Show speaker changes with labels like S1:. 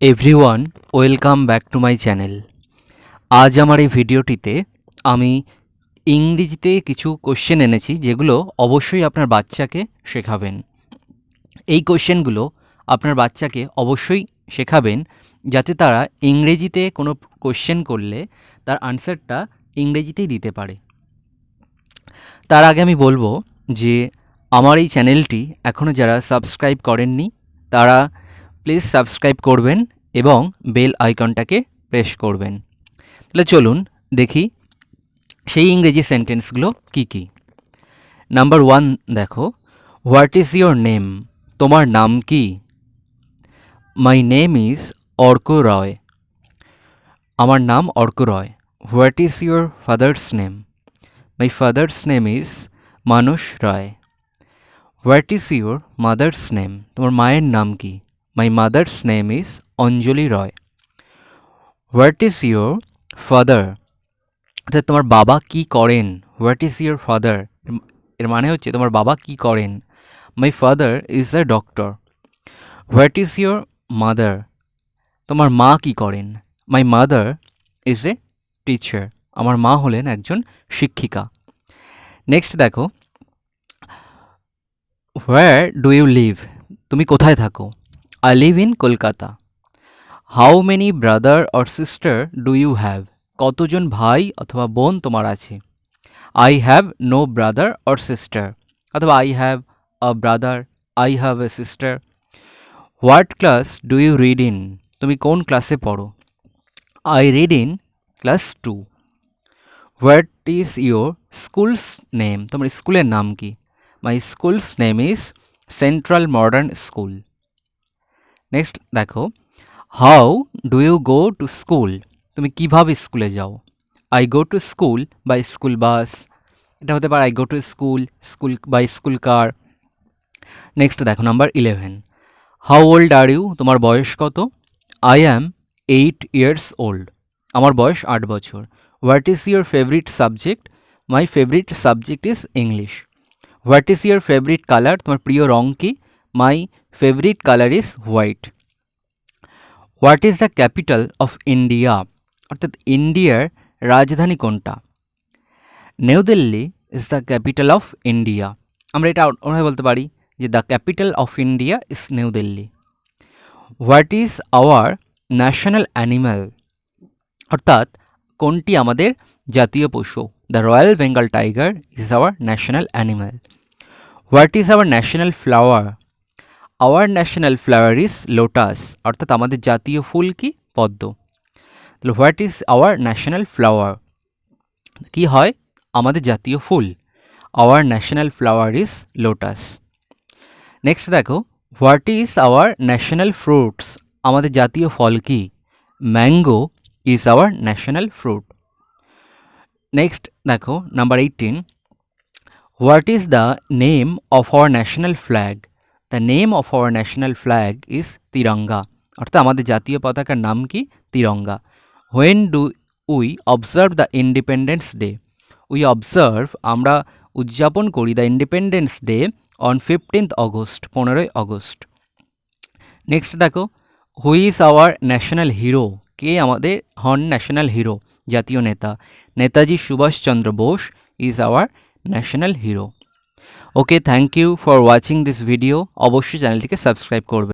S1: Everyone, welcome back to my channel. আজ আমার এই ভিডিওটিতে আমি ইংরেজিতে কিছু কোশ্চেন এনেছি যেগুলো অবশ্যই আপনার বাচ্চাকে শেখাবেন। এই কোশ্চেনগুলো আপনার বাচ্চাকে অবশ্যই শেখাবেন যাতে তারা ইংরেজিতে কোনো কোশ্চেন করলে তার আনসারটা ইংরেজিতেই দিতে পারে। তার আগে আমি বলবো যে আমার এই চ্যানেলটি এখনও যারা সাবস্ক্রাইব করেননি তারা প্লিজ সাবস্ক্রাইব করবেন এবং বেল আইকনটাকে প্রেস করবেন। তাহলে চলুন দেখি সেই ইংরেজি সেন্টেন্সগুলো কি কি। নাম্বার 1 দেখো, হোয়াট ইজ ইয়োর নেম? তোমার নাম কি? My name is Arko Roy. আমার নাম Arko Roy. What is your father's name? My father's name is Manas Roy. What is your mother's name? তোমার মায়ের নাম কি? My mother's name is Anjali Roy. What is your father? অর্থাৎ তোমার বাবা কি করেন? হোয়াট ইজ ইয়োর ফাদার এর মানে হচ্ছে তোমার বাবা কি করেন। My father is a doctor. What is your mother? তোমার মা কি করেন? My mother is a teacher. আমার মা হলেন একজন শিক্ষিকা। নেক্সট দেখো, হোয়ার ডু ইউ লিভ? তুমি কোথায় থাকো? I live in Kolkata. How many brother or sister do you have? কতজন ভাই অথবা বোন তোমার আছে? I have no brother or sister, অথবা I have a brother, I have a sister. What class do you read in? তুমি কোন ক্লাসে পড়ো? I read in class 2। What is your school's name? তোমার স্কুলের নাম কি? My school's name is Central Modern School. Next দেখো, how do you go to school? তুমি কিভাবে স্কুলে যাও? I go to school by school bus. এটা হতে পারে I go to school school by school car. Next দেখো number 11, how old are you? তোমার বয়স কত? I am 8 years old. আমার বয়স 8 বছর। What is your favourite subject? My favourite subject is English. What is your favourite colour? তোমার প্রিয় রং কি? My favourite colour is white. What is the capital of India? অর্থাৎ ইন্ডিয়ার রাজধানী কোনটা? New Delhi is the capital of India. আমরা এটা অন্যভাবে বলতে পারি যে the capital of India is new Delhi. What is our national animal? অর্থাৎ কোনটি আমাদের জাতীয় পশু? The royal Bengal tiger is our national animal. What is our national flower? Hour national flower is lotus. অর্থাৎ আমাদের জাতীয় ফুল কি? পদ্ম। তাহলে what is our national flower কি হয়? আমাদের জাতীয় ফুল। Our national flower is lotus. Next দেখো, what is our national fruits? আমাদের জাতীয় ফল কি? Mango is our national fruit. Next দেখো number 18, what is the name of our national flag? The name of our national flag is Tiranga. অর্থাৎ আমাদের জাতীয় পতাকার নাম কি? Tiranga. When do we observe the Independence Day? We observe আমরা উদযাপন করি the Independence day on 15th August, 15ই অগস্ট। নেক্সট দেখো, who is our national hero? কে আমাদের হন ন্যাশনাল হিরো, জাতীয় নেতা? Netaji Subhashchandra Bose is our national hero. Okay, thank you for watching this video. অবশ্যই চ্যানেলটিকে সাবস্ক্রাইব করবে।